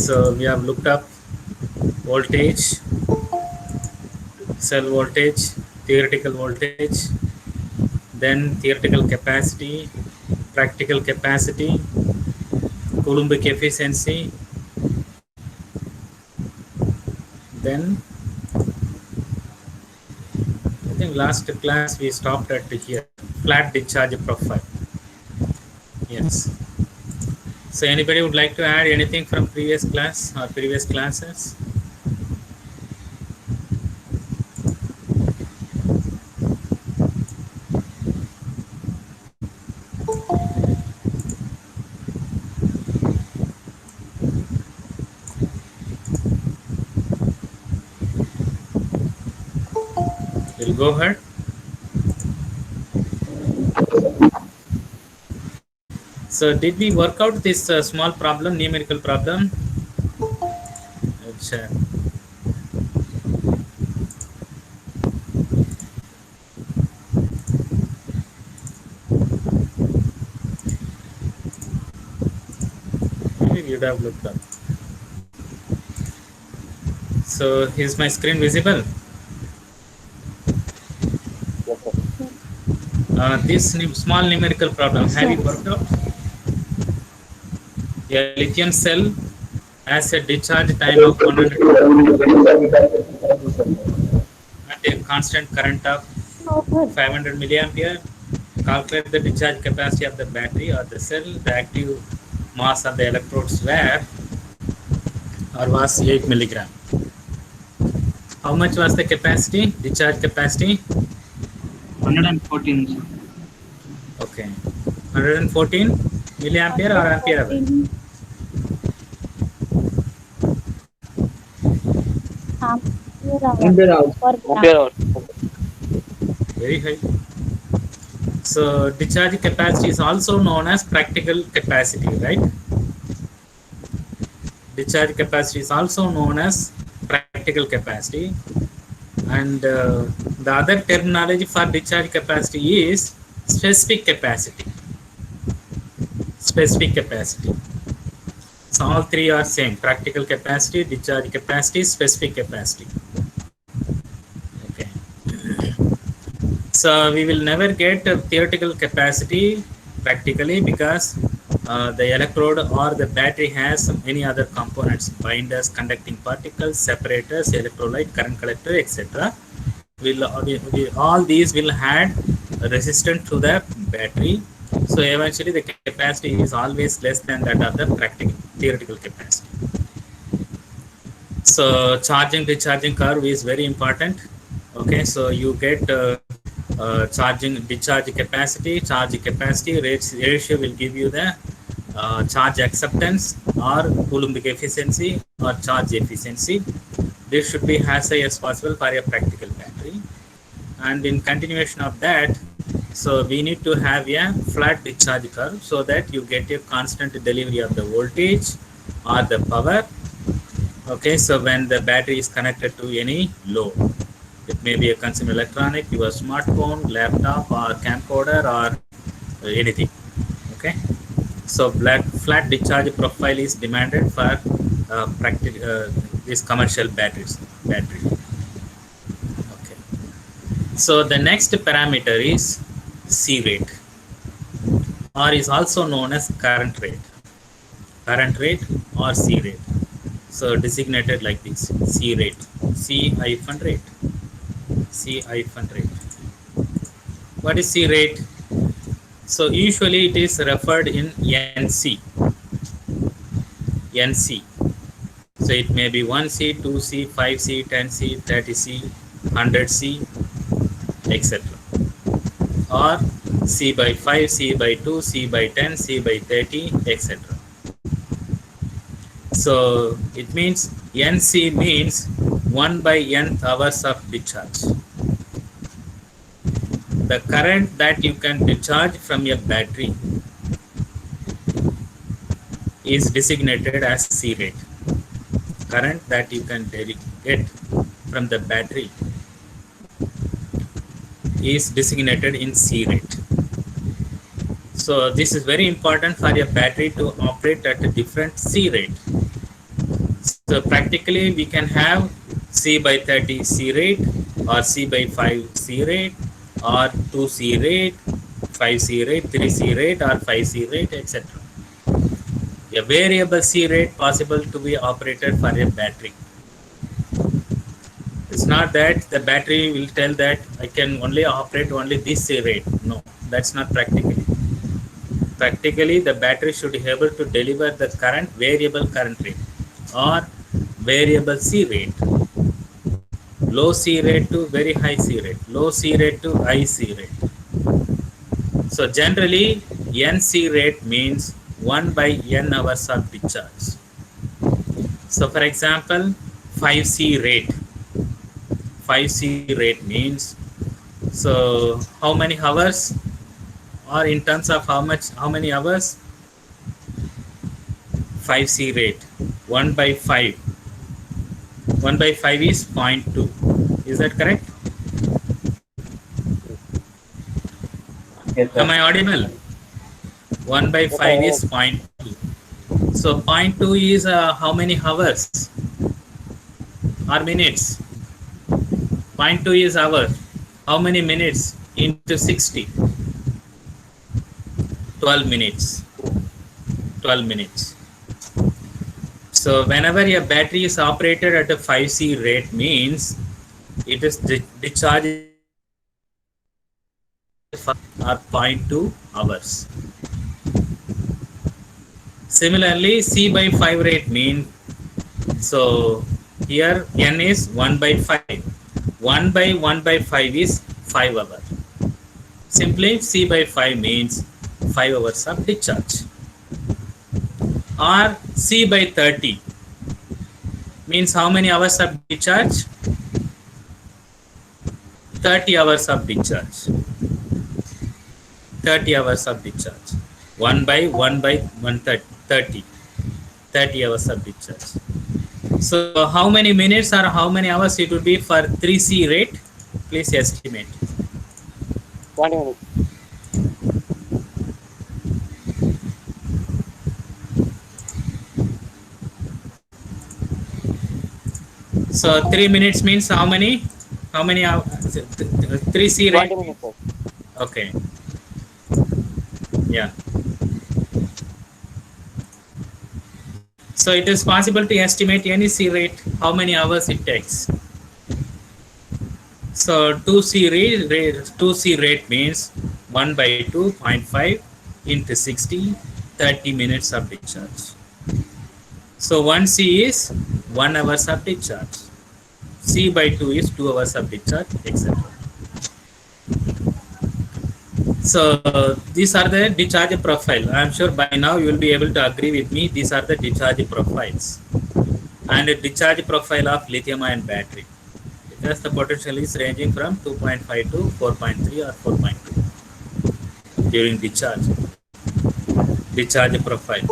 So we have looked up voltage, cell voltage, theoretical voltage, then theoretical capacity, practical capacity, Coulombic efficiency, then I think last class we stopped at here, flat discharge profile. Yes. So anybody would like to add anything from previous class or previous classes? We'll go ahead. So did we work out this small problem, numerical problem? Let's maybe you'd have looked up. So is my screen visible? This small numerical problem, have you worked out? A lithium cell has a discharge time of 100 at a constant current of 500 milliampere. Calculate the discharge capacity of the battery or the cell. The active mass of the electrodes was 8 milligram. How much was the capacity, discharge capacity? 114. Okay. 114 milliampere or ampere hour? Ampere hour. Very high. So discharge capacity is also known as practical capacity, right? Discharge capacity is also known as practical capacity, and the other terminology for discharge capacity is specific capacity. Specific capacity. So all three are same: practical capacity, discharge capacity, specific capacity. Okay. So we will never get a theoretical capacity practically because the electrode or the battery has many other components: binders, conducting particles, separators, electrolyte, current collector, etc. All these will add resistance to the battery. So eventually the capacity is always less than that of the practical theoretical capacity. So charging discharging curve is very important. Okay, so you get charging discharge capacity, ratio will give you the charge acceptance or Coulombic efficiency or charge efficiency. This should be as high as possible for a practical battery. And in continuation of that, so we need to have a flat discharge curve so that you get a constant delivery of the voltage or the power. Okay, so when the battery is connected to any load, it may be a consumer electronic, your smartphone, laptop, or camcorder, or anything. Okay, so flat discharge profile is demanded for these commercial batteries. Okay, so the next parameter is C rate, or is also known as current rate or C rate. So designated like this: C rate, C-rate. What is C rate? So usually it is referred in NC. So it may be 1C, 2C, 5C, 10C, 30C, 100C, etc. Or C by 5, C by 2, C by 10, C by 30, etc. So it means NC means 1 by nth hours of discharge. The current that you can discharge from your battery is designated as C rate. Current that you can get from the battery is designated in C rate. So this is very important for your battery to operate at a different C rate. So practically we can have C by 30 C rate, or C by 5 C rate, or 2 C rate, 5 C rate, 3 C rate, or 5 C rate, etc. A variable C rate possible to be operated for a battery. It's not that the battery will tell that I can only operate only this C rate. No, that's not practically. Practically, the battery should be able to deliver the current variable current rate or variable C rate. Low C rate to very high C rate, low C rate to high C rate. So generally, NC rate means 1 by N hours of discharge. So for example, 5C rate. 5C rate means, so how many hours, or in terms of how many hours? 5C rate, 1 by 5. 1 by 5 is 0.2. Is that correct? Yes, Am sir. I audible? 1 by 5 is 0.2. So 0.2 is how many hours or minutes? 0.2 is hour. How many minutes into 60? 12 minutes. 12 minutes. So whenever a battery is operated at a 5C rate means it is discharging for or 0.2 hours. Similarly, C by 5 rate means, so here N is 1 by 5. 1 by 1 by 5 is 5 hours. Simply C by 5 means 5 hours of discharge. Or C by 30 means how many hours of discharge? 30 hours of discharge. 30 hours of discharge. 1 by 1 by 130. 30 hours of discharge. So how many minutes or how many hours it would be for 3C rate? Please estimate. 20 minutes. So 3 minutes means how many? How many hours? 3C rate? 20 minutes, sir. Okay. Yeah. So it is possible to estimate any C rate, how many hours it takes. So 2C rate means 1 by 2.5 into 60, 30 minutes of discharge. So 1C is 1 hour of discharge. C by 2 is 2 hours of discharge, etc. So these are the discharge profile. I am sure by now you will be able to agree with me. These are the discharge profiles. And a discharge profile of lithium-ion battery, because the potential is ranging from 2.5 to 4.3 or 4.2 during discharge. Discharge profile,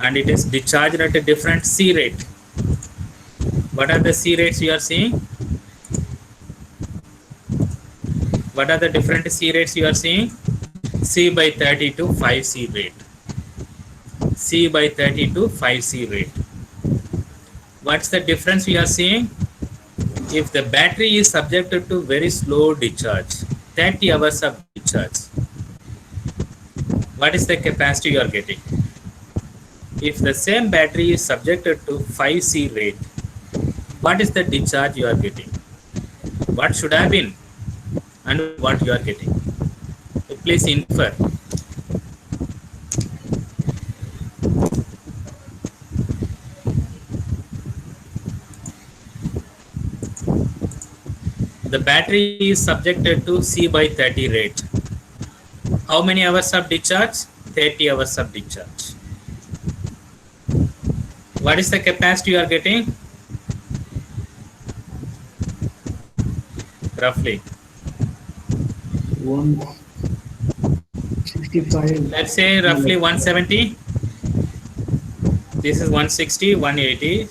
and it is discharged at a different C rate. What are the C rates you are seeing? What are the different C rates you are seeing? C by 30 to 5C rate. C by 30 to 5C rate. What's the difference we are seeing? If the battery is subjected to very slow discharge, 30 hours of discharge, what is the capacity you are getting? If the same battery is subjected to 5C rate, what is the discharge you are getting? What should have been and what you are getting? So please infer. The battery is subjected to C by 30 rate. How many hours of discharge? 30 hours of discharge. What is the capacity you are getting? Roughly. 165. Let's say roughly 170. This is 160, 180.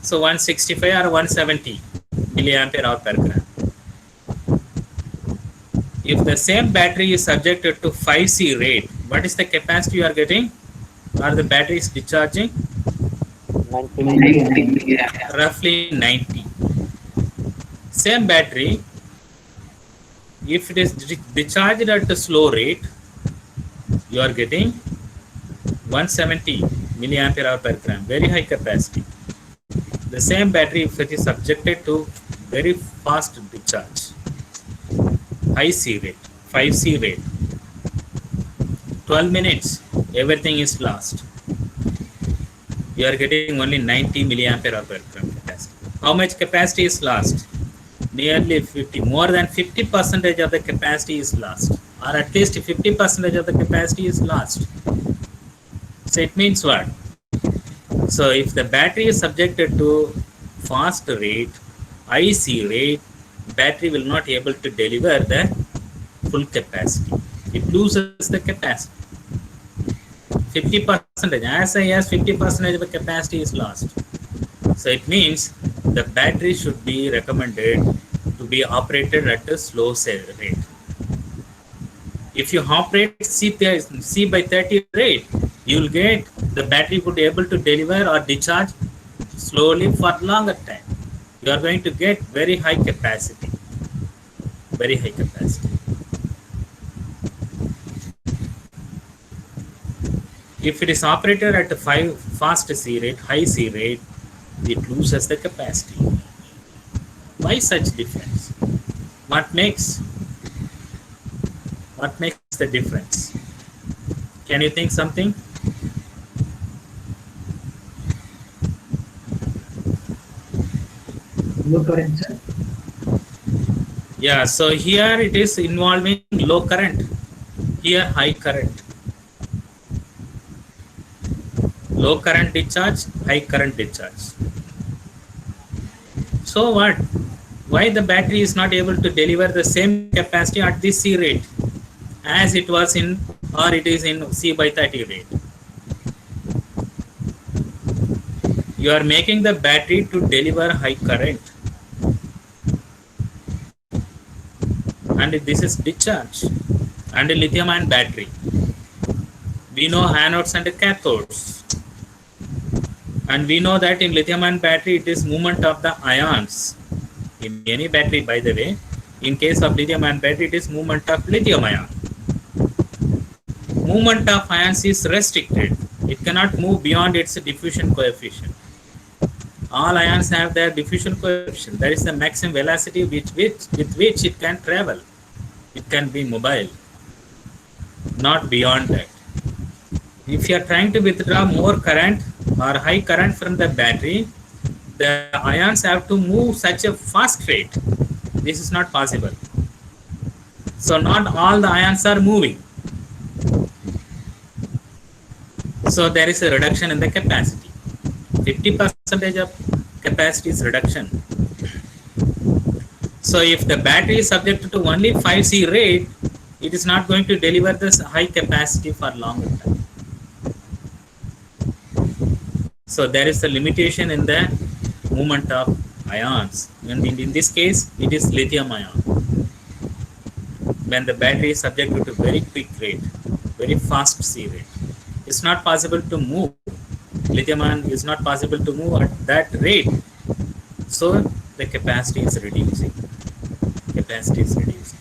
So 165 or 170 milliampere hour per gram. If the same battery is subjected to 5C rate, what is the capacity you are getting? Or the battery is discharging? 90. roughly 90. Same battery, if it is discharged at a slow rate, you are getting 170 milliampere hour per gram, very high capacity. The same battery, if it is subjected to very fast discharge, high C rate, 5C rate, 12 minutes, everything is lost. You are getting only 90 milliampere hour per gram capacity. How much capacity is lost? Nearly 50, more than 50% of the capacity is lost, or at least 50% of the capacity is lost. So it means what? So if the battery is subjected to fast rate, IC rate, battery will not able to deliver the full capacity. It loses the capacity. 50%, as high as 50% of the capacity is lost. So it means the battery should be recommended to be operated at a slow rate. If you operate C by 30 rate, you will get the battery would be able to deliver or discharge slowly for longer time. You are going to get very high capacity. Very high capacity. If it is operated at a fast C rate, high C rate, it loses the capacity. Why such difference? What makes the difference? Can you think something? Low current, sir. Yeah, so here it is involving low current, here high current. Low current discharge, high current discharge. So what? Why the battery is not able to deliver the same capacity at this C rate as it was in, or it is in C by 30 rate? You are making the battery to deliver high current, and this is discharge. And a lithium ion battery, we know anodes and cathodes, and we know that in lithium ion battery it is movement of the ions. In any battery, by the way, in case of lithium ion battery, it is movement of lithium ion. Movement of ions is restricted. It cannot move beyond its diffusion coefficient. All ions have their diffusion coefficient. That is the maximum velocity with which it can travel. It can be mobile, not beyond that. If you are trying to withdraw more current or high current from the battery, the ions have to move such a fast rate. This is not possible. So not all the ions are moving. So there is a reduction in the capacity. 50% of capacity is reduction. So if the battery is subjected to only 5C rate, it is not going to deliver this high capacity for longer time. So there is a limitation in the movement of ions, and in this case it is lithium ion. When the battery is subjected to very quick rate, very fast C rate, it's not possible to move. Lithium ion is not possible to move at that rate, so the capacity is reducing. Capacity is reducing.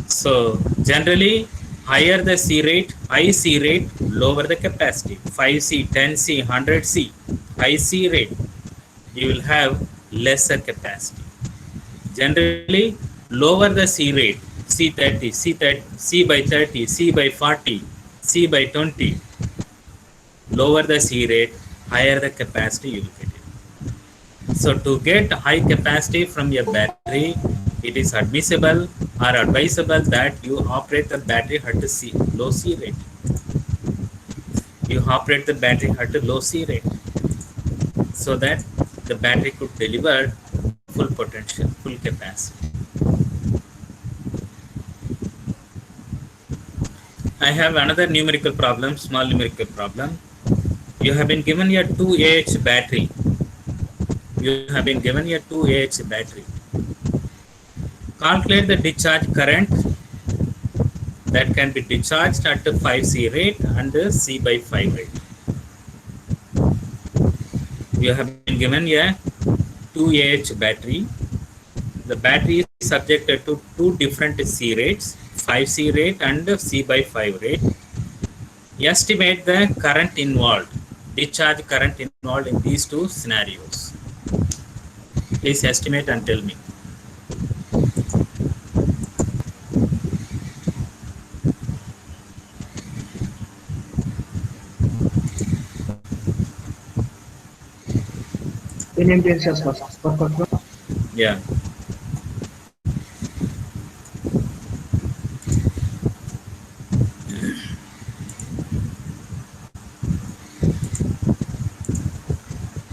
So generally, higher the C rate, high C rate, lower the capacity. 5C, 10C, 100C, high C rate, you will have lesser capacity. Generally, lower the C rate, C30, C by 30, C by 40, C by 20, lower the C rate, higher the capacity you will get it. So to get high capacity from your battery, it is admissible or advisable that you operate the battery at a low C rate. You operate the battery at a low C rate so that the battery could deliver full potential, full capacity. I have another numerical problem, small numerical problem. You have been given a 2Ah battery. You have been given a 2Ah battery. Calculate the discharge current that can be discharged at 5C rate and C/5 rate. You have been given a 2Ah battery. The battery is subjected to two different C rates, 5C rate and C/5 rate. Estimate the current involved, discharge current involved in these two scenarios. Please estimate and tell me. amperes per first one. Yeah.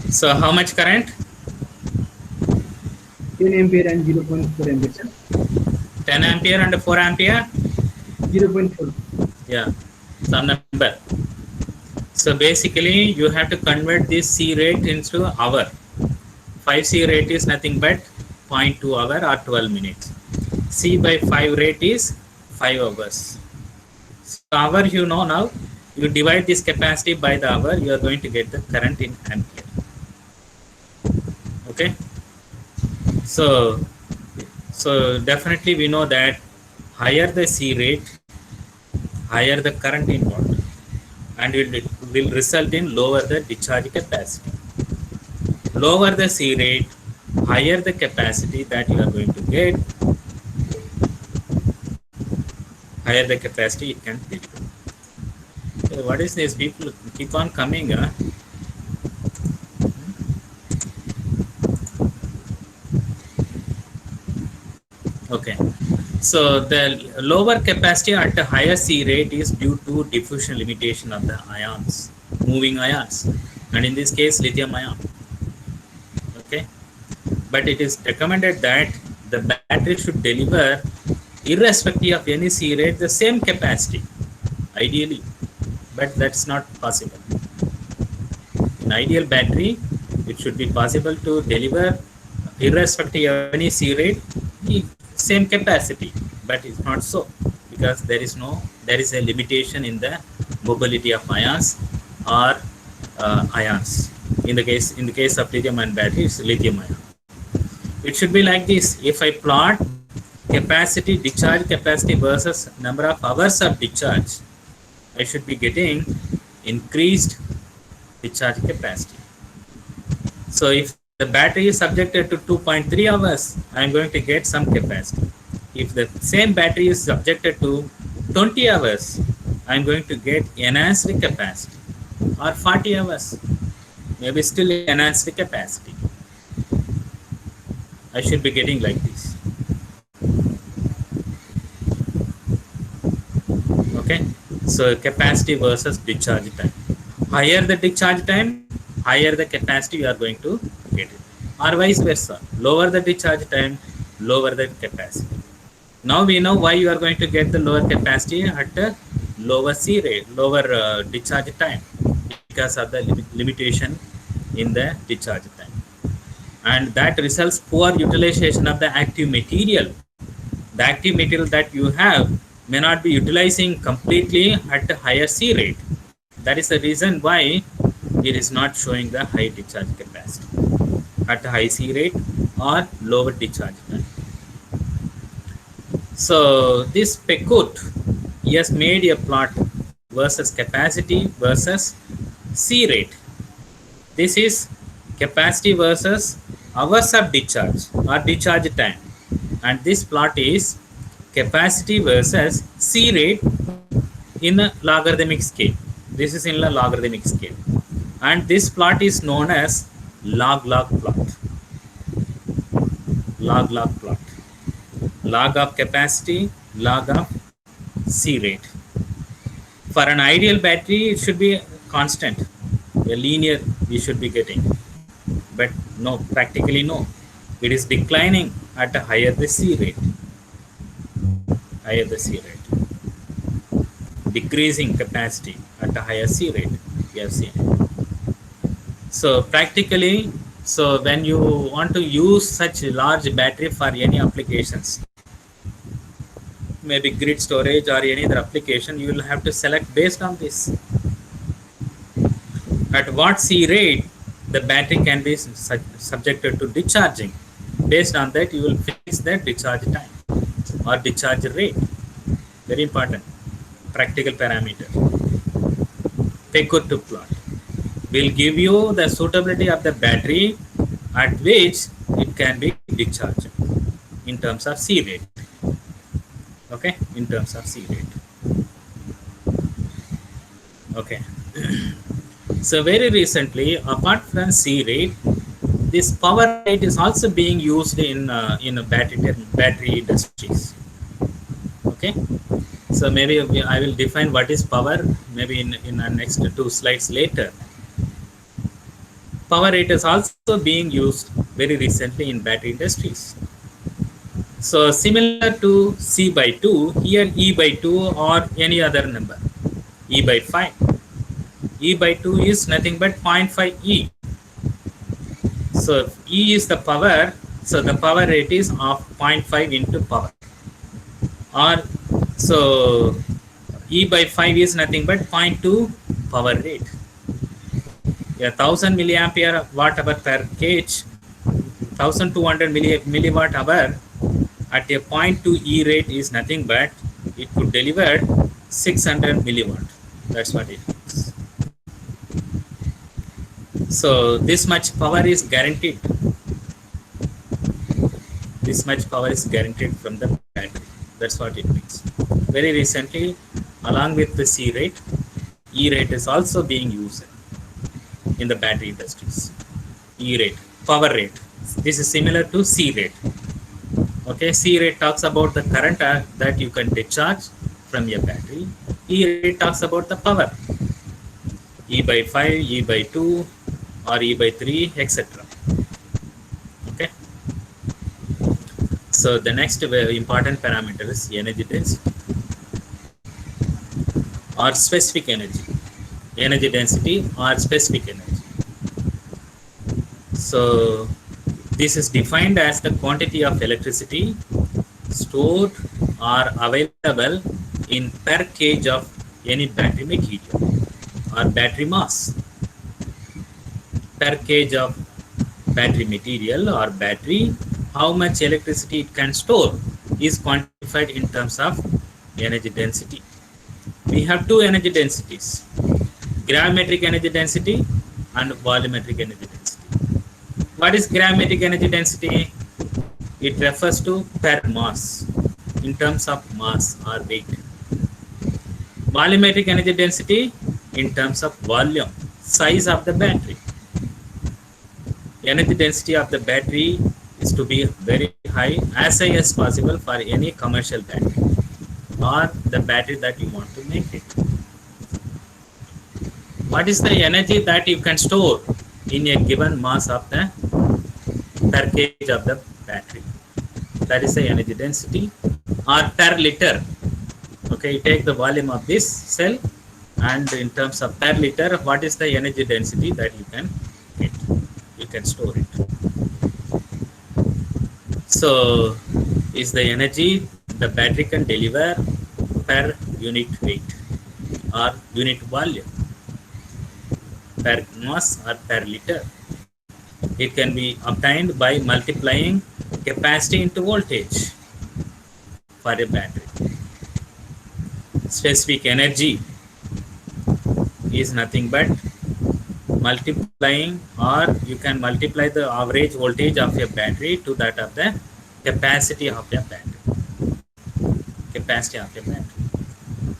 So how much current? 10 ampere and 0.4 ampere, sir. 10 ampere and 4 ampere? 0.4. Yeah, some number. So basically you have to convert this C rate into hour. 5C rate is nothing but 0.2 hour or 12 minutes. C/5 rate is 5 hours. So hour, you know, now you divide this capacity by the hour, you are going to get the current in ampere. Okay, so definitely we know that higher the C rate, higher the current involved, and it will result in lower the discharge capacity. Lower the C rate, higher the capacity that you are going to get, higher the capacity it can deliver. So what is this? People keep on coming. Okay, so the lower capacity at a higher C rate is due to diffusion limitation of the ions, moving ions, and in this case lithium ion. Okay, but it is recommended that the battery should deliver, irrespective of any C rate, the same capacity, ideally, but that's not possible. In ideal battery, it should be possible to deliver, irrespective of any C rate, the same capacity, but it's not so, because there is a limitation in the mobility of ions or ions. In the case of lithium ion battery, it's lithium ion. It should be like this. If I plot capacity, discharge capacity versus number of hours of discharge, I should be getting increased discharge capacity. So if the battery is subjected to 2.3 hours, I am going to get some capacity. If the same battery is subjected to 20 hours, I am going to get enhanced capacity, or 40 hours, maybe still enhanced capacity. I should be getting like this. Okay, so capacity versus discharge time. Higher the discharge time, higher the capacity you are going to get it, or vice versa. Lower the discharge time, lower the capacity. Now we know why you are going to get the lower capacity at a lower C rate, lower discharge time, because of the limitation in the discharge time, and that results poor utilization of the active material. The active material that you have may not be utilizing completely at a higher C rate. That is the reason why it is not showing the high discharge capacity at a high C rate or lower discharge time. So this Peckout has made a plot versus capacity versus C rate. This is capacity versus hours of discharge or discharge time, and this plot is capacity versus C rate in a logarithmic scale. This is in a logarithmic scale, and this plot is known as log-log plot. Log-log plot. Log of capacity, log of C rate. For an ideal battery, it should be constant, a linear we should be getting, but no, practically no. It is declining at a higher the C rate. Higher the C rate. Decreasing capacity at a higher C rate, we have seen. So practically, so when you want to use such a large battery for any applications, maybe grid storage or any other application, you will have to select based on this. At what C rate the battery can be subjected to discharging. Based on that, you will fix the discharge time or discharge rate. Very important practical parameter. Pecot to plot will give you the suitability of the battery at which it can be discharged in terms of C rate. Okay, in terms of C rate. Okay. So very recently, apart from C rate, this power rate is also being used in battery industries. Okay. So maybe I will define what is power maybe in our next 2 slides later. Power rate is also being used very recently in battery industries. So similar to C by 2, here E by 2 or any other number, E by 5. E by 2 is nothing but 0.5 E. So E is the power, so the power rate is of 0.5 into power. Or so E by 5 is nothing but 0.2 power rate. A 1000 milliampere watt hour per kg, 1200 milliwatt hour at a 0.2 E rate is nothing but it could deliver 600 milliwatt. That's what it is. So this much power is guaranteed. This much power is guaranteed from the battery. That's what it means. Very recently, along with the C rate, E rate is also being used in the battery industries. E rate, power rate. This is similar to C rate. Okay, C rate talks about the current that you can discharge from your battery. E rate talks about the power. E by 5, E by 2, or E by 3, etc. Okay. So the next important parameter is energy density or specific energy. Energy density or specific energy. So this is defined as the quantity of electricity stored or available in per kg of any battery material or battery mass. Per kg of battery material or battery, how much electricity it can store is quantified in terms of energy density. We have two energy densities, gravimetric energy density and volumetric energy density. What is gravimetric energy density? It refers to per mass in terms of mass or weight. Volumetric energy density in terms of volume, size of the battery. Energy density of the battery is to be very high, as high as possible for any commercial battery or the battery that you want to make it. What is the energy that you can store in a given mass of the per kg of the battery? That is the energy density or per liter. Okay, you take the volume of this cell and in terms of per liter, what is the energy density that you can get? You can store it. So is the energy the battery can deliver per unit weight or unit volume, per mass or per liter. It can be obtained by multiplying capacity into voltage for a battery. Specific energy is nothing but multiplying, or you can multiply the average voltage of your battery to that of the capacity of your battery. Capacity of your battery.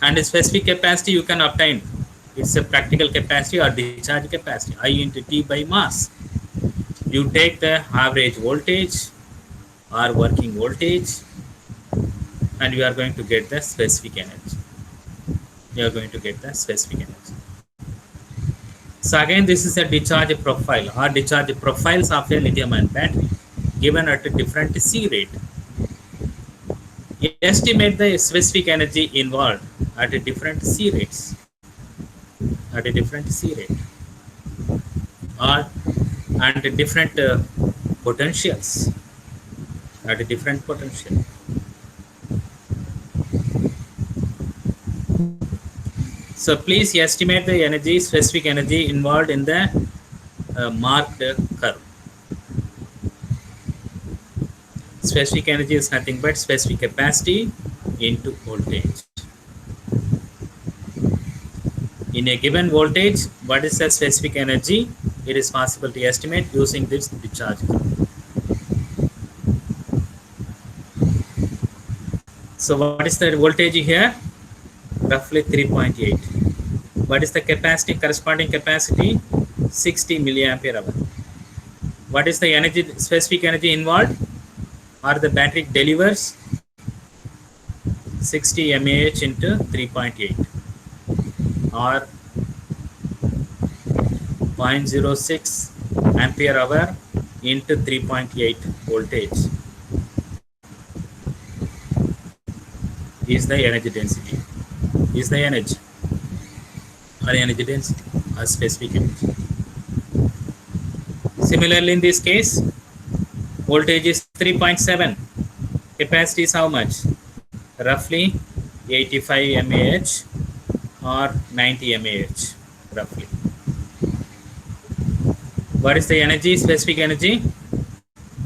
And a specific capacity you can obtain. It's a practical capacity or discharge capacity, I into T by mass. You take the average voltage or working voltage and you are going to get the specific energy. You are going to get the specific energy. So again, this is a discharge profile or discharge profiles of a lithium-ion battery given at a different C rate. Estimate the specific energy involved at a different C rates. At a different C rate or and different potentials at a different potential. So please estimate the energy, specific energy involved in the marked curve. Specific energy is nothing but specific capacity into voltage. In a given voltage, what is the specific energy? It is possible to estimate using this discharge curve. So what is the voltage here? Roughly 3.8. What is the capacity, corresponding capacity? 60 milliampere hour. What is the energy, specific energy involved? Or the battery delivers 60 mAh into 3.8 or 0.06 ampere hour into 3.8 voltage is the energy density. Is the energy or energy density or specific energy. Similarly, in this case, voltage is 3.7. Capacity is how much? Roughly 85 mAh or 90 mAh, roughly. What is the energy, specific energy?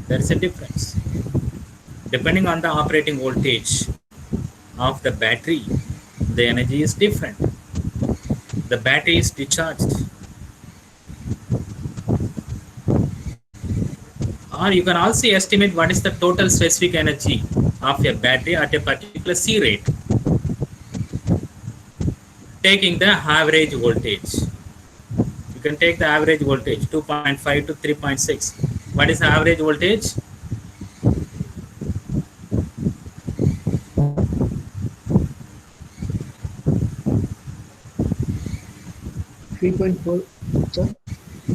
There is a difference. Depending on the operating voltage of the battery, the energy is different. The battery is discharged. Or you can also estimate what is the total specific energy of a battery at a particular C rate, taking the average voltage. You can take the average voltage 2.5 to 3.6. What is the average voltage? 3.4, sir.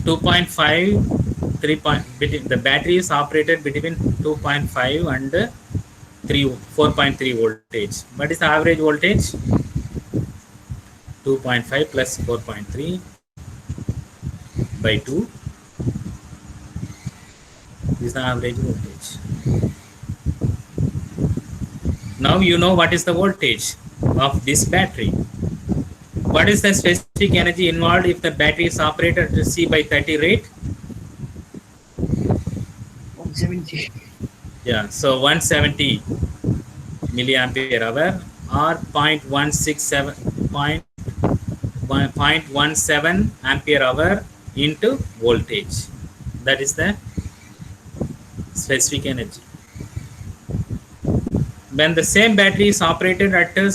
2.5, 3 point, between, the battery is operated between 2.5 and 4.3 voltage. What is the average voltage? 2.5 plus 4.3 by 2 is the average voltage. Now you know what is the voltage of this battery. What is the specific energy involved if the battery is operated at C by 30 rate? 170. Yeah, so 170 milliampere hour or 0.17 ampere hour into voltage. That is the specific energy. When the same battery is operated at a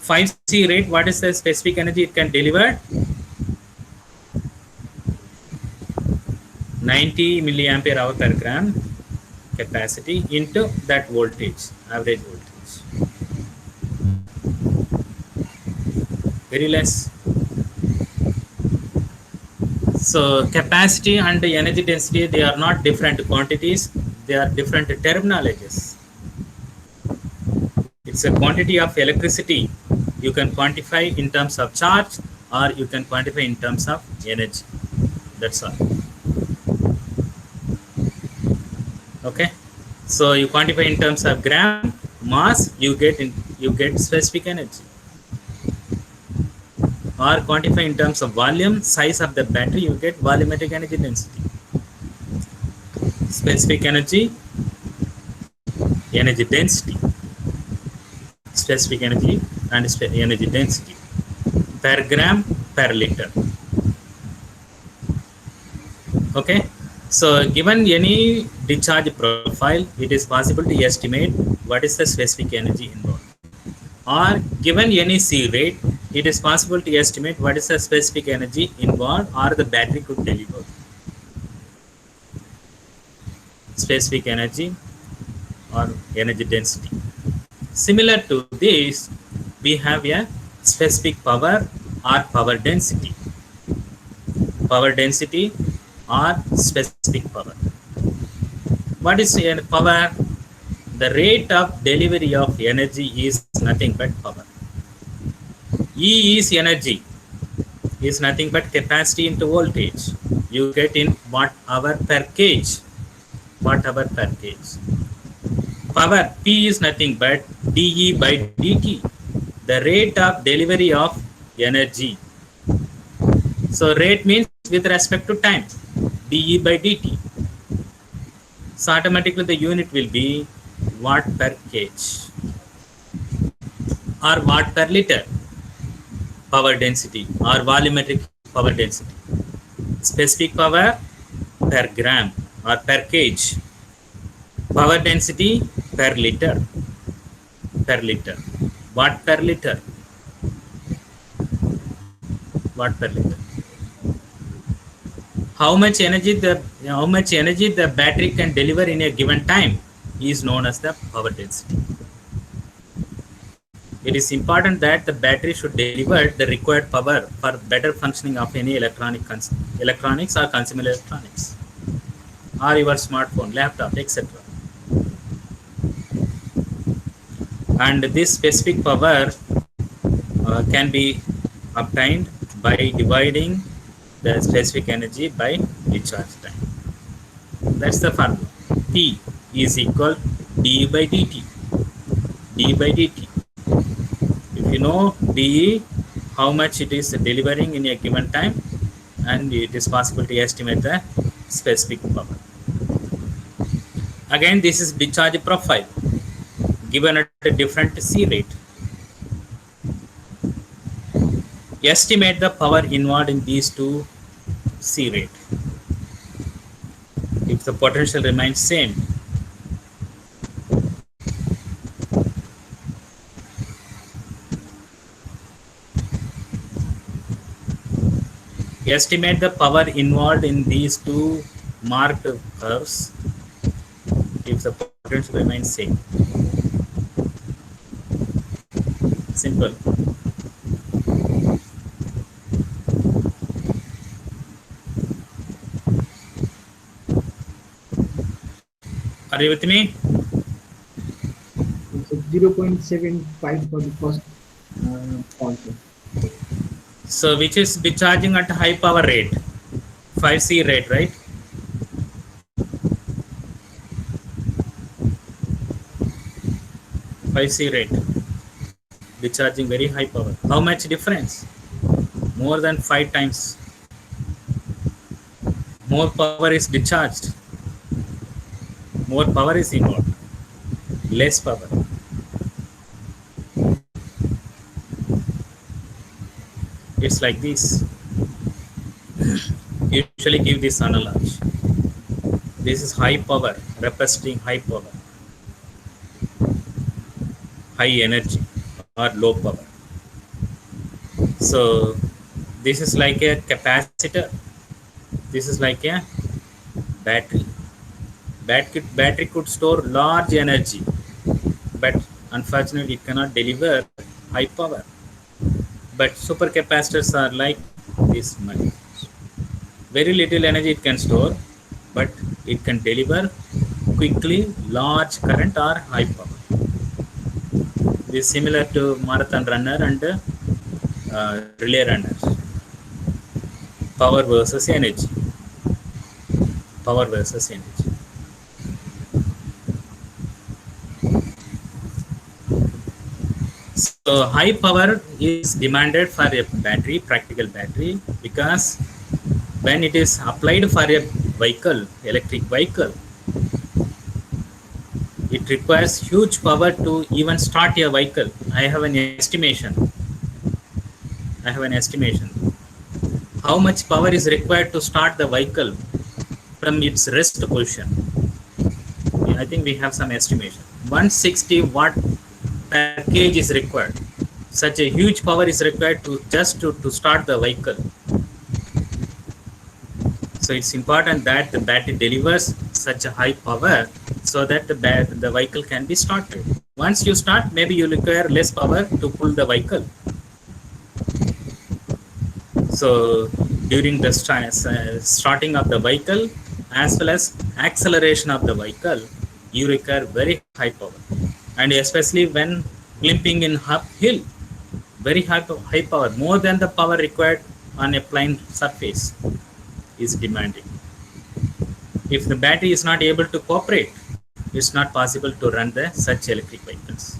5C rate, what is the specific energy it can deliver? 90 milliampere hour per gram capacity into that voltage, average voltage. Very less. So capacity and energy density, they are not different quantities, they are different terminologies. It's a quantity of electricity you can quantify in terms of charge, or you can quantify in terms of energy. That's all. Okay, so you quantify in terms of gram mass, you get specific energy, or quantify in terms of volume size of the battery, you get volumetric energy density. Specific energy, energy density, specific energy and energy density per gram per liter. Okay, so given any discharge profile, it is possible to estimate what is the specific energy involved. Or given any C rate, it is possible to estimate what is the specific energy involved or the battery could deliver. Specific energy or energy density. Similar to this, we have a specific power or power density. Power density or specific power. What is power? The rate of delivery of energy is nothing but power. E is energy, is nothing but capacity into voltage. You get in watt hour per kg. Watt hour per kg. Power P is nothing but dE by dt, the rate of delivery of energy. So rate means with respect to time, dE by dt. So automatically the unit will be watt per kg or watt per liter power density or volumetric power density. Specific power per gram or per kg. Power density per liter. Per liter. Watt per liter. Watt per liter. How much energy the battery can deliver in a given time is known as the power density. It is important that the battery should deliver the required power for better functioning of any electronics or consumer electronics or your smartphone, laptop, etc. And this specific power can be obtained by dividing the specific energy by discharge time. That's the formula. P is equal dE by dt. dE by dt. If you know dE, how much it is delivering in a given time, and it is possible to estimate the specific power. Again, this is discharge profile given at a different C rate. Estimate the power involved in these two C rate. If the potential remains same, estimate the power involved in these two marked curves if the potential remains same. Simple. Are you with me? It's 0.75 for the first point. So which is discharging at high power rate, 5C rate, right? rate, discharging very high power. How much difference? More than 5 times. More power is discharged. More power is involved. Less power. It's like this. Usually give this analogy. This is high power, representing high power, high energy or low power. So this is like a capacitor. This is like a battery. Battery could store large energy, but unfortunately it cannot deliver high power. But supercapacitors are like this much. Very little energy it can store, but it can deliver quickly large current or high power. This is similar to marathon runner and relay runner. Power versus energy. Power versus energy. So high power is demanded for a battery, practical battery, because when it is applied for a vehicle, electric vehicle, it requires huge power to even start a vehicle. I have an estimation. How much power is required to start the vehicle from its rest position? I think we have some estimation. 160 watt per kg is required. Such a huge power is required to start the vehicle. So it's important that the battery delivers such a high power so that the vehicle can be started. Once you start, maybe you require less power to pull the vehicle. So during the starting of the vehicle as well as acceleration of the vehicle, you require very high power. And especially when climbing in uphill, very high power, more than the power required on a plain surface is demanding. If the battery is not able to cooperate, it's not possible to run such electric vehicles.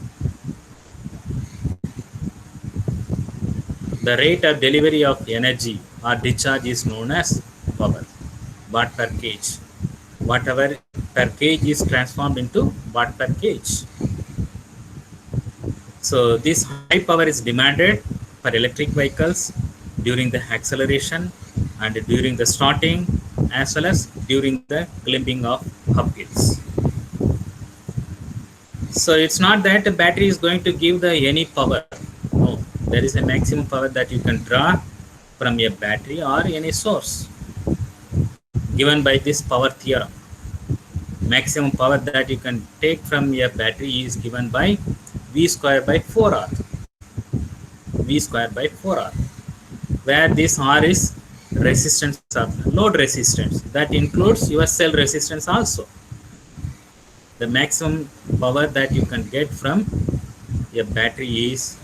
The rate of delivery of energy or discharge is known as power, watt per kg. Whatever per kg is transformed into watt per kg. So this high power is demanded for electric vehicles during the acceleration and during the starting, as well as during the climbing of uphills. So it's not that the battery is going to give the any power. No, there is a maximum power that you can draw from a battery or any source given by this power theorem. Maximum power that you can take from a battery is given by V square by 4R. V square by 4R, where this R is resistance of load resistance. That includes your cell resistance also. The maximum power that you can get from a battery is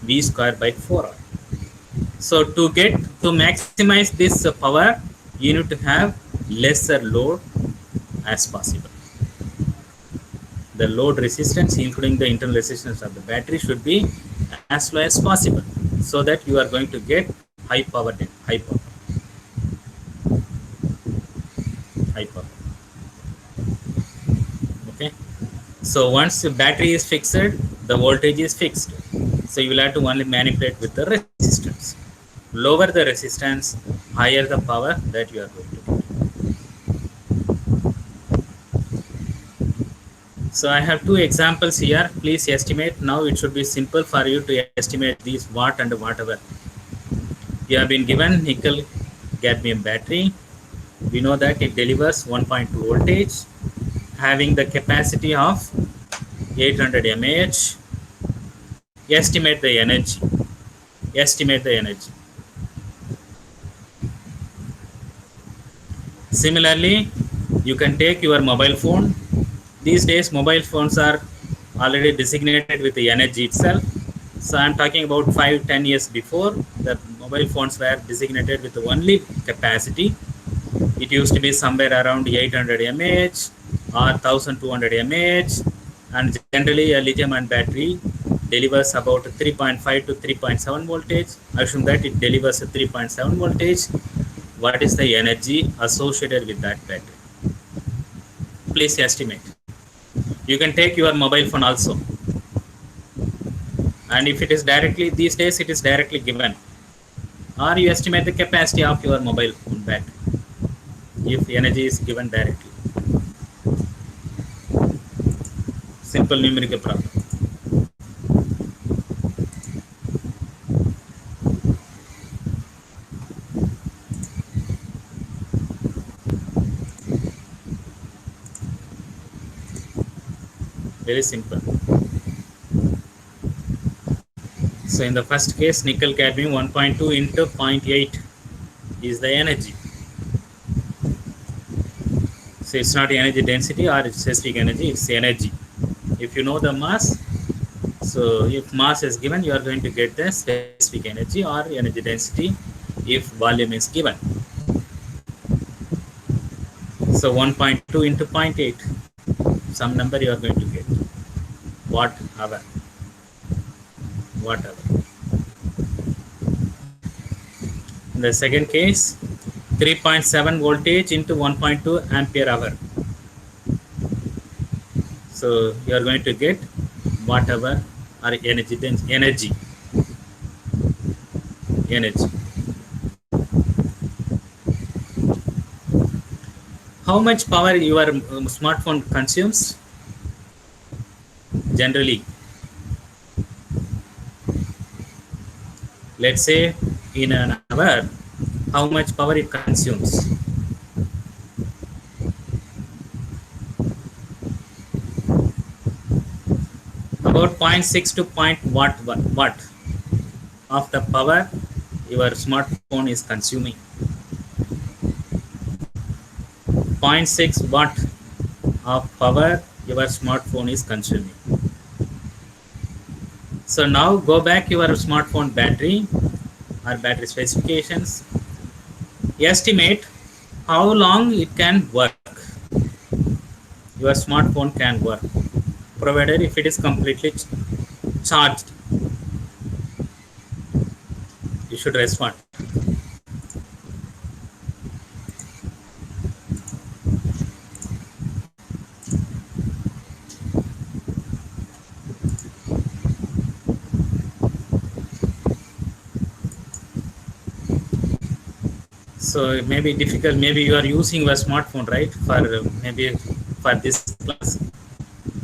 V square by 4R. So to maximize this power, you need to have lesser load as possible. The load resistance, including the internal resistance of the battery, should be as low as possible, so that you are going to get high power. Okay. So once the battery is fixed, the voltage is fixed. So you will have to only manipulate with the resistance. Lower the resistance, higher the power that you are going to get. So I have two examples here. Please estimate. Now it should be simple for you to estimate these watt and whatever. You have been given nickel cadmium battery. We know that it delivers 1.2 voltage, having the capacity of 800 mAh. Estimate the energy. Similarly, you can take your mobile phone. These days, mobile phones are already designated with the energy itself. So I'm talking about 5-10 years before, the mobile phones were designated with only capacity. It used to be somewhere around 800 mAh or 1200 mAh, and generally a lithium-ion battery delivers about 3.5 to 3.7 voltage. Assume that it delivers a 3.7 voltage. What is the energy associated with that battery? Please estimate. You can take your mobile phone also, and if it is directly, these days it is directly given, or you estimate the capacity of your mobile phone battery if energy is given directly. Simple numerical problem. Very simple. So in the first case, nickel cadmium 1.2 into 0.8 is the energy. So it's not energy density or specific energy, it's energy. If you know the mass, so if mass is given, you are going to get the specific energy or energy density if volume is given. So 1.2 into 0.8, some number you are going to get. Watt-hour. In the second case, 3.7 voltage into 1.2 ampere hour. So you are going to get watt-hour or energy. How much power your smartphone consumes? Generally, let's say in an hour, how much power it consumes? About 0.6 to 0.1 watt of the power your smartphone is consuming. 0.6 watt of power your smartphone is consuming. So now go back your smartphone battery or battery specifications. Estimate how long it can work. Your smartphone can work, provided if it is completely charged. should respond. So it may be difficult. Maybe you are using a smartphone, right? For maybe for this class.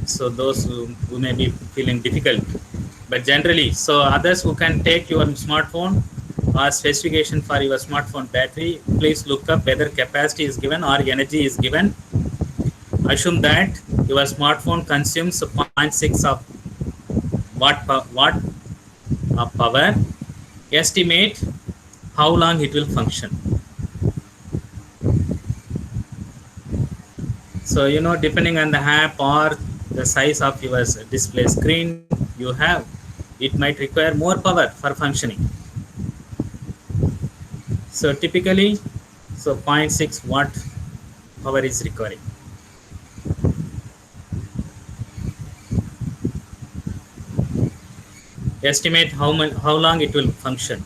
So those who may be feeling difficult, but generally, so others who can take your smartphone or specification for your smartphone battery, please look up whether capacity is given or energy is given. Assume that your smartphone consumes 0.6 of watt of power. Estimate how long it will function. So depending on the app or the size of your display screen you have, it might require more power for functioning. So typically, 0.6 watt power is required. Estimate how long it will function.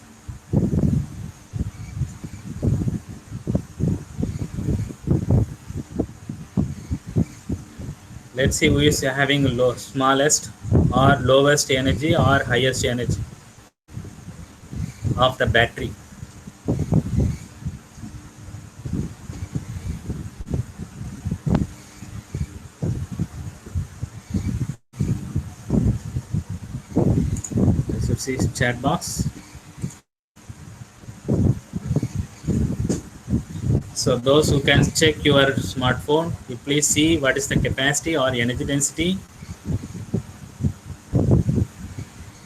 Let's see who is having smallest or lowest energy or highest energy of the battery. You see chat box. So those who can check your smartphone, you please see what is the capacity or energy density.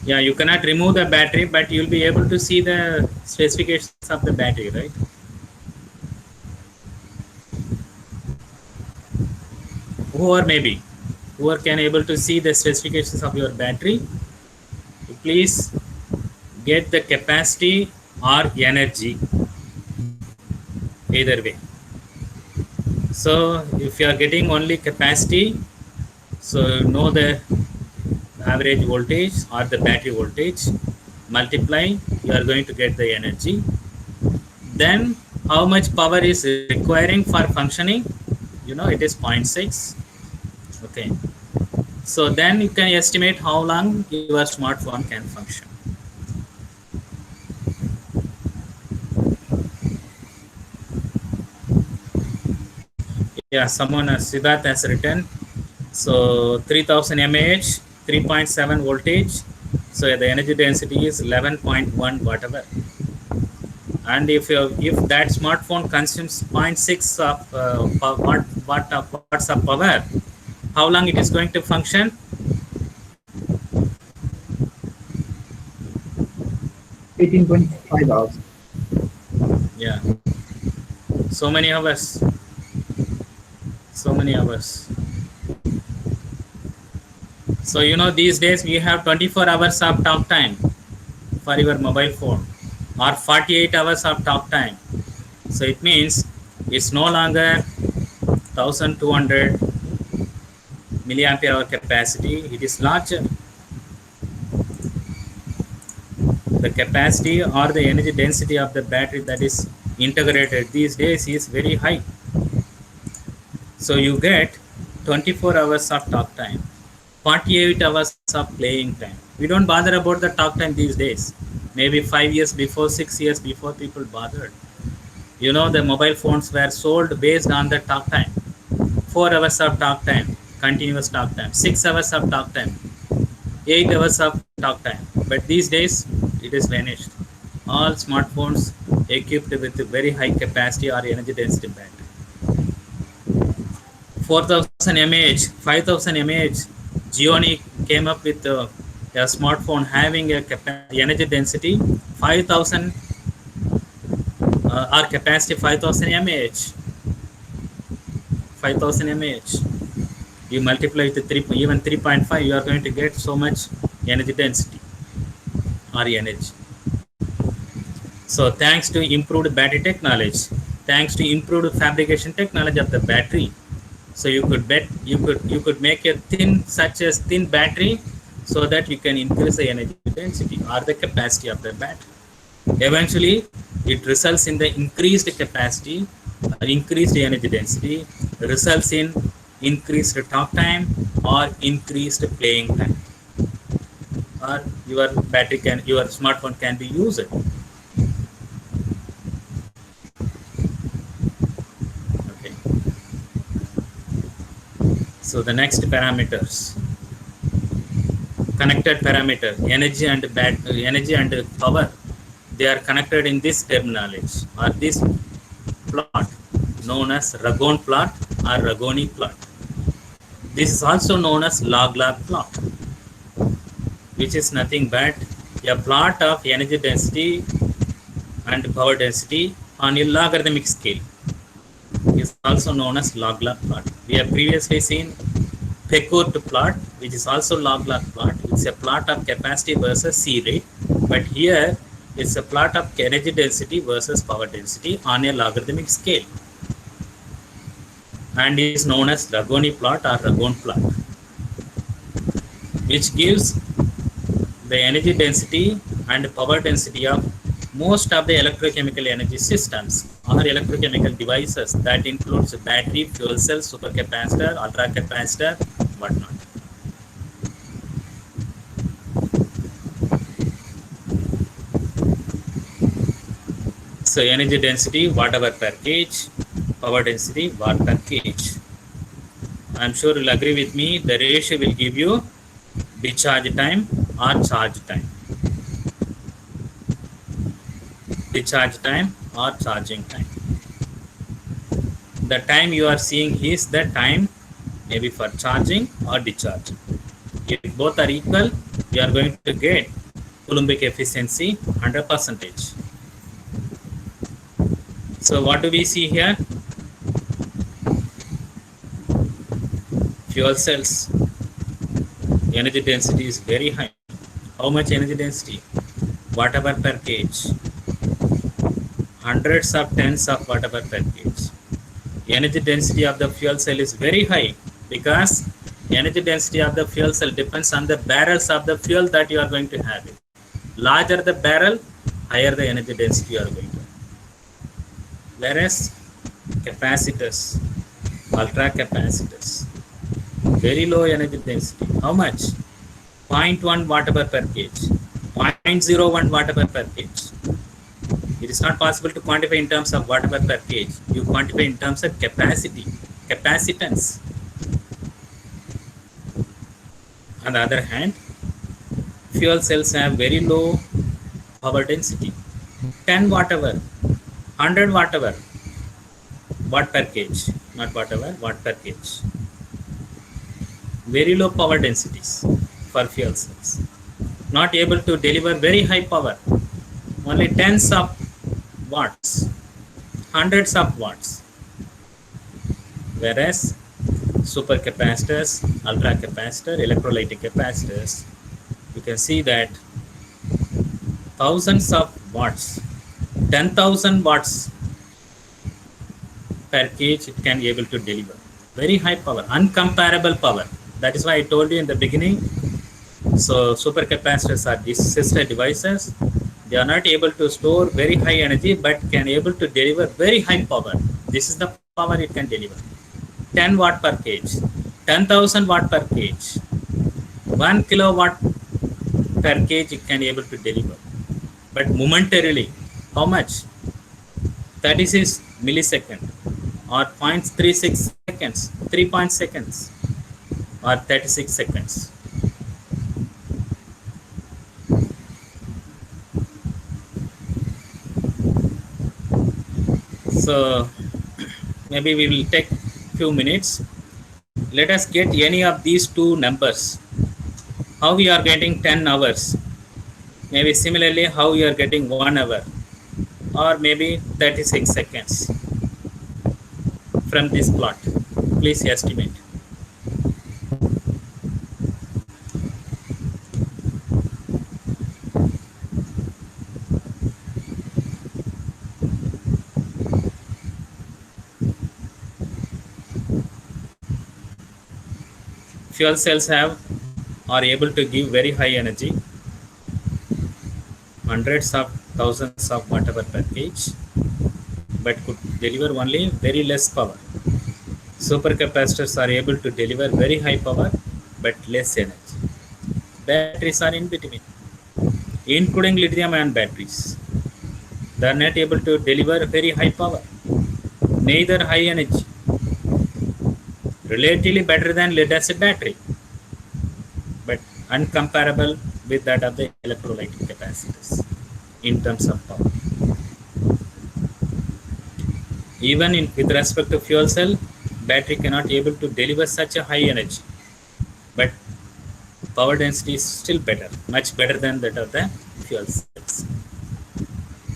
Yeah, you cannot remove the battery, but you'll be able to see the specifications of the battery, right? Whoever can able to see the specifications of your battery, please get the capacity or energy, either way. So if you are getting only capacity, so know the average voltage or the battery voltage, multiply, you are going to get the energy. Then how much power is requiring for functioning? It is 0.6. Okay. So then you can estimate how long your smartphone can function. Yeah, someone, Siddharth has written. So 3000 mAh, 3.7 voltage. So the energy density is 11.1 whatever. And if that smartphone consumes 0.6 of watts of power, how long it is going to function? $18.5. Yeah. So many hours. So these days we have 24 hours of talk time for your mobile phone, or 48 hours of talk time. So it means it's no longer 1200 milliampere hour capacity, it is larger. The capacity or the energy density of the battery that is integrated these days is very high. So you get 24 hours of talk time, 48 hours of playing time. We don't bother about the talk time these days. Maybe 5 years before, 6 years before, people bothered. The mobile phones were sold based on the talk time. 4 hours of talk time, continuous talk time, 6 hours of talk time, 8 hours of talk time. But these days, it is vanished. All smartphones equipped with very high capacity or energy density battery. 4000 mAh, 5000 mAh, Xiaomi came up with a smartphone having a energy density 5000 or capacity 5000 mAh. 5000 mAh. You multiply with 3, even 3.5, you are going to get so much energy density or energy. So thanks to improved battery technology, thanks to improved fabrication technology of the battery, so you could make a thin battery, so that you can increase the energy density or the capacity of the battery. Eventually, it results in the increased capacity or increased energy density, results in increased talk time or increased playing time, or your smartphone can be used. Okay. So the next parameters, connected parameter, energy and power, they are connected in this terminology or this plot known as Ragone plot or Ragone plot. This is also known as log-log plot, which is nothing but a plot of energy density and power density on a logarithmic scale. Is also known as log-log plot. We have previously seen Pecourt plot, which is also log-log plot. It's a plot of capacity versus C rate, but here it's a plot of energy density versus power density on a logarithmic scale, and is known as Ragone plot or Ragone plot, which gives the energy density and power density of most of the electrochemical energy systems or electrochemical devices. That includes battery, fuel cell, supercapacitor, ultracapacitor, whatnot. So energy density whatever per kg, power density watt per kg. I'm sure you'll agree with me. The ratio will give you discharge time or charge time. Discharge time or charging time. The time you are seeing is the time maybe for charging or discharging. If both are equal, you are going to get Coulombic efficiency 100%. So what do we see here? Fuel cells, energy density is very high. How much energy density? Whatever per kg. Hundreds of tens of whatever per kg. Energy density of the fuel cell is very high because energy density of the fuel cell depends on the barrels of the fuel that you are going to have. Larger the barrel, higher the energy density you are going to have. Whereas capacitors, ultra capacitors, very low energy density. How much? 0.1 whatever per kg, 0.01 whatever per kg. It is not possible to quantify in terms of whatever per kg. You quantify in terms of capacity, capacitance. On the other hand, fuel cells have very low power density, 10 whatever, 100 whatever, watt per kg, not whatever, watt per kg. Very low power densities for fuel cells. Not able to deliver very high power, only tens of watts, hundreds of watts. Whereas supercapacitors, ultracapacitor, electrolytic capacitors, you can see that thousands of watts, 10,000 watts per kg it can be able to deliver. Very high power, uncomparable power. That is why I told you in the beginning. So supercapacitors are these sister devices. They are not able to store very high energy, but can able to deliver very high power. This is the power it can deliver. 10 watt per kg, 10,000 watt per kg, 1 kilowatt per kg it can able to deliver. But momentarily, how much? 36 millisecond or 0.36 seconds, 3 seconds or 36 seconds. So maybe we will take few minutes. Let us get any of these two numbers. How we are getting 10 hours? Maybe similarly how you are getting 1 hour or maybe 36 seconds from this plot. Please estimate. Fuel cells are able to give very high energy, hundreds of thousands of whatever per kg, but could deliver only very less power. Supercapacitors are able to deliver very high power but less energy. Batteries are in between, including lithium ion batteries. They are not able to deliver very high power, neither high energy. Relatively better than lead acid battery, but uncomparable with that of the electrolytic capacitors in terms of power. Even with respect to fuel cell, battery cannot able to deliver such a high energy, but power density is still better, much better than that of the fuel cells.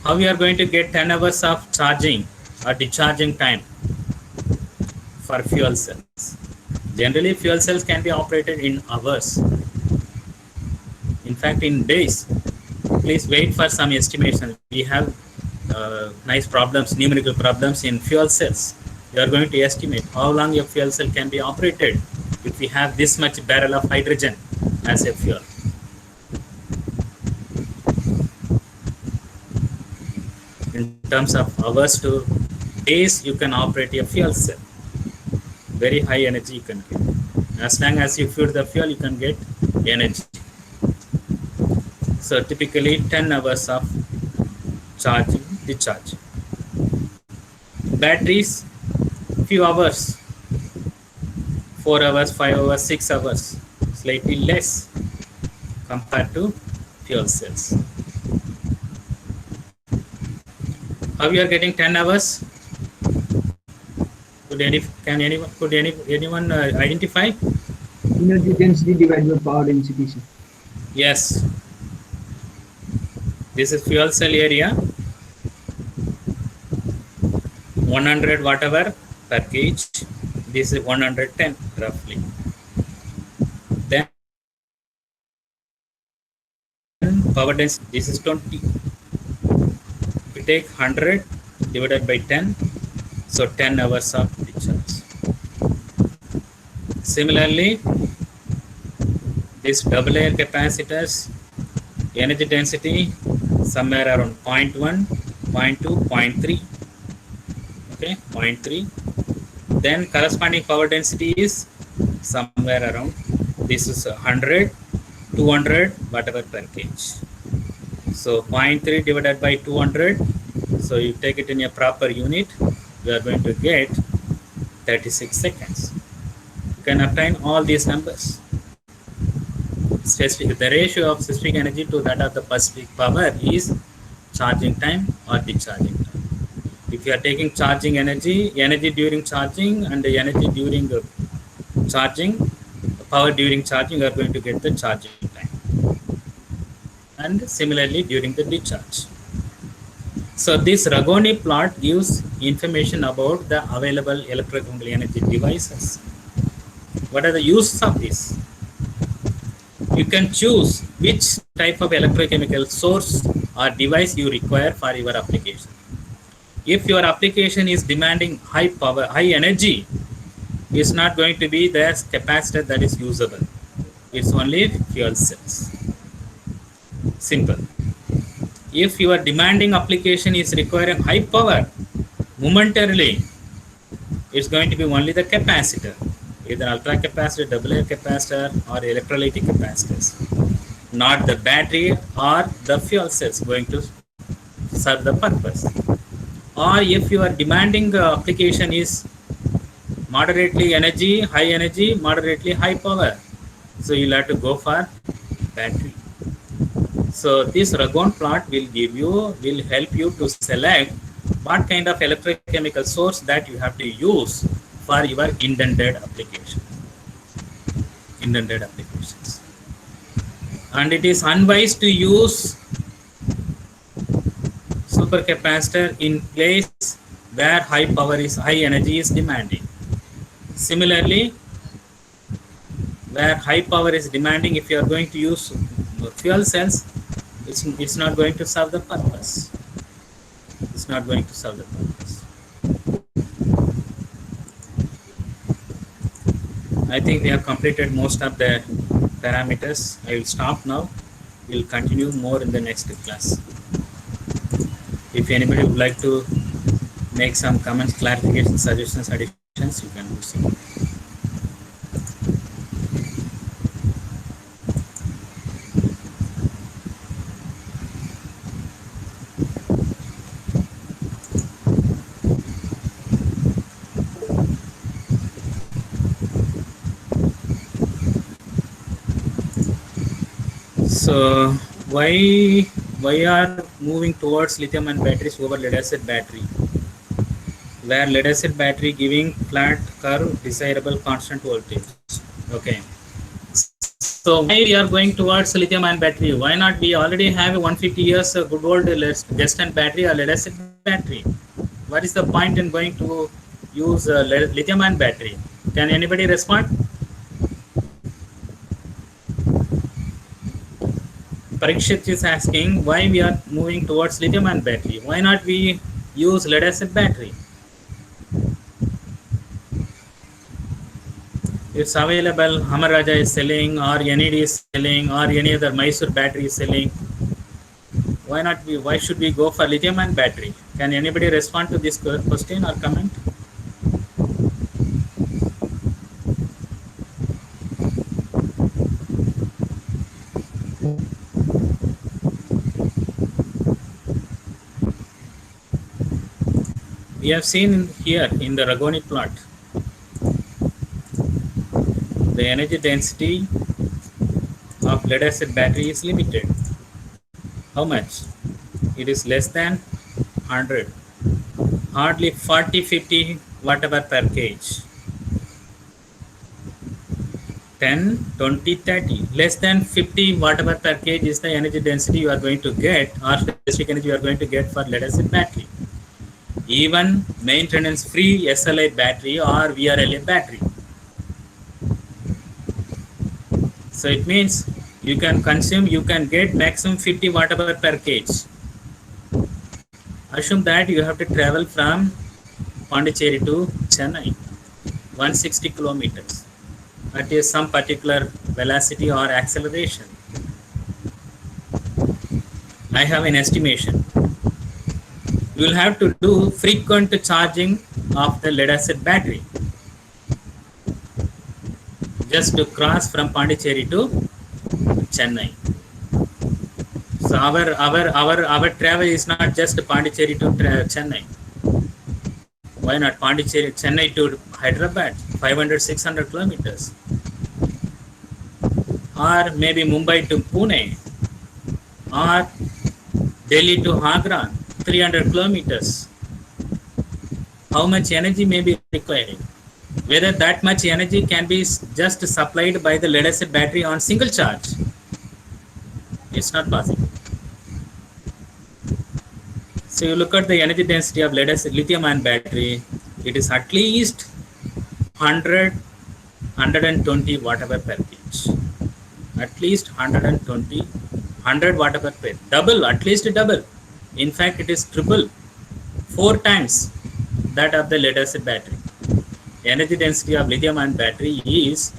How we are going to get 10 hours of charging or discharging time for fuel cells? Generally, fuel cells can be operated in hours. In fact, in days. Please wait for some estimation. We have nice problems, numerical problems in fuel cells. We are going to estimate how long a fuel cell can be operated if we have this much barrel of hydrogen as a fuel. In terms of hours to days, you can operate a fuel cell. Very high energy you can get. As long as you fuel the fuel, you can get energy. So typically 10 hours of charging, discharge. Batteries, few hours, 4 hours, 5 hours, 6 hours, slightly less compared to fuel cells. How you are getting 10 hours? Could anyone identify? Energy density divided by power density, sir. Yes. This is fuel cell area. 100 whatever per kg. This is 110 roughly. Then power density. This is 20. If we take 100 divided by 10, so 10 hours of discharge. Similarly, these double layer capacitors, energy density somewhere around 0.1, 0.2, 0.3. Okay, 0.3. Then corresponding power density is somewhere around, this is 100, 200, whatever per kg. So 0.3 divided by 200. So you take it in a proper unit, you are going to get 36 seconds. You can obtain all these numbers. Specific, the ratio of specific energy to that of the specific power is charging time or discharging time. If you are taking charging energy during charging and the energy during charging, power during charging, you are going to get the charging time. And similarly during the discharge. So this Ragone plot gives information about the available electrochemical energy devices. What are the uses of this? You can choose which type of electrochemical source or device you require for your application. If your application is demanding high power, high energy, it's not going to be the capacitor that is usable. It's only fuel cells. Simple. If your demanding application is requiring high power, momentarily, it's going to be only the capacitor, either ultra capacitor, double layer capacitor, or electrolytic capacitors, not the battery or the fuel cells going to serve the purpose. Or if your demanding application is moderately energy, high energy, moderately high power, so you'll have to go for battery. So this Ragone plot will help you to select what kind of electrochemical source that you have to use for your intended applications. And it is unwise to use supercapacitor in place where high energy is demanding. Similarly, where high power is demanding, if you are going to use fuel cells, it's not going to serve the purpose. It's not going to serve the purpose. I think we have completed most of the parameters. I will stop now. We'll continue more in the next class. If anybody would like to make some comments, clarifications, suggestions, additions, you can do so. So why are moving towards lithium ion batteries over lead acid battery? Where lead acid battery giving flat curve, desirable constant voltage. Okay. So why we are going towards lithium ion battery? Why not we already have a 150 years good old Gestan battery or lead acid battery? What is the point in going to use lithium ion battery? Can anybody respond? Parikshit is asking why we are moving towards lithium ion battery. Why not we use lead acid battery? It's available. Hamar Raja is selling, or NED is selling, or any other Mysore battery is selling. Why not we? Why should we go for lithium ion battery? Can anybody respond to this question or comment? We have seen here in the Ragoni plot, the energy density of lead acid battery is limited. How much? It is less than 100, hardly 40-50 whatever per kg. 10, 20, 30, less than 50 whatever per kg is the energy density you are going to get, or specific energy you are going to get for lead acid battery. Even maintenance free SLI battery or VRLA battery. So it means you can consume, you can get maximum 50 whatever per kg. Assume that you have to travel from Pondicherry to Chennai, 160 kilometers. That is some particular velocity or acceleration. I have an estimation. You will have to do frequent charging of the lead acid battery just to cross from Pondicherry to Chennai. So our travel is not just Pondicherry to Chennai. Why not Pondicherry, Chennai to Hyderabad, 500-600 kilometers, or maybe Mumbai to Pune, or Delhi to Agra, 300 kilometers. How much energy may be required? Whether that much energy can be just supplied by the lead acid battery on single charge, it's not possible. So you look at the energy density of lead acid lithium ion battery, it is at least 100, 120 whatever per kg. At least 120, 100 whatever per, double, at least double. In fact, it is triple, 4 times that of the lead acid battery. Energy density of lithium ion battery is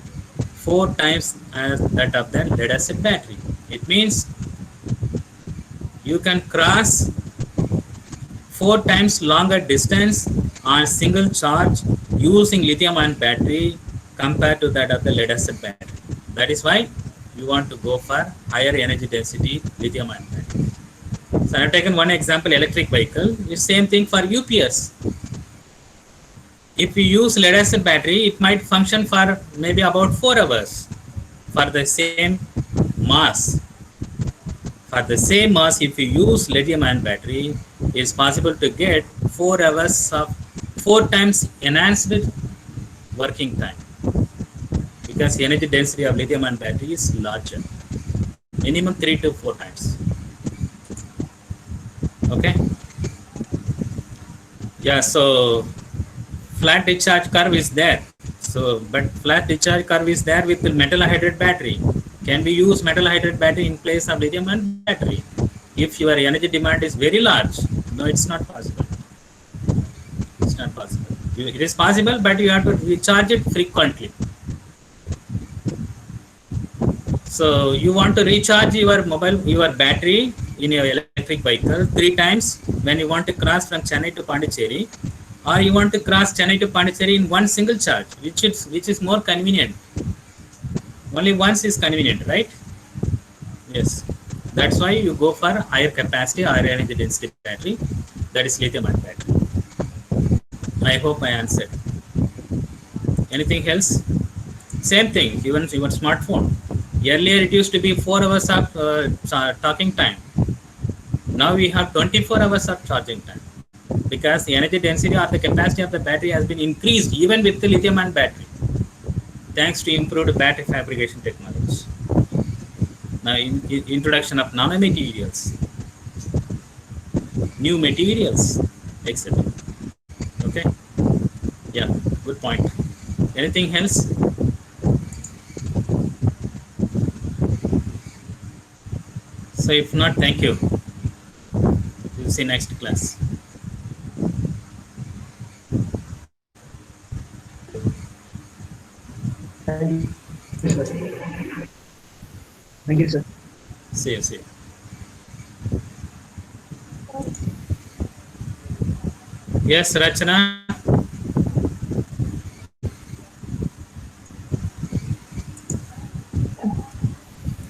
4 times as that of the lead acid battery. It means you can cross 4 times longer distance on single charge using lithium ion battery compared to that of the lead acid battery. That is why you want to go for higher energy density lithium ion battery. So I have taken one example, electric vehicle. It's same thing for UPS. If we use lead acid battery, it might function for maybe about 4 hours for the same mass. For the same mass, if you use lithium ion battery, it's possible to get 4 hours of 4 times enhanced working time, because the energy density of lithium ion battery is larger, minimum 3 to 4 times. Okay. Yeah, so flat discharge curve is there. So, but flat discharge curve is there with the metal hydride battery. Can we use metal hydride battery in place of lithium ion battery? If your energy demand is very large, no, it's not possible. It's not possible. It is possible, but you have to recharge it frequently. So you want to recharge your battery in your electric vehicle 3 times when you want to cross from Chennai to Pondicherry, or you want to cross Chennai to Pondicherry in one single charge, which is more convenient. Only once is convenient, right? Yes, that's why you go for higher capacity, higher energy density battery, that is lithium ion battery. I hope I answered. Anything else? Same thing, even your smartphone. Earlier it used to be 4 hours of talking time. Now we have 24 hours of charging time, because the energy density or the capacity of the battery has been increased even with the lithium ion battery, thanks to improved battery fabrication technologies. Now, introduction of nanomaterials, new materials, etc. Okay. Yeah, good point. Anything else? So if not, thank you. We'll see next class. Thank you, sir. Thank you, sir. See you. See you. Yes, Rachana.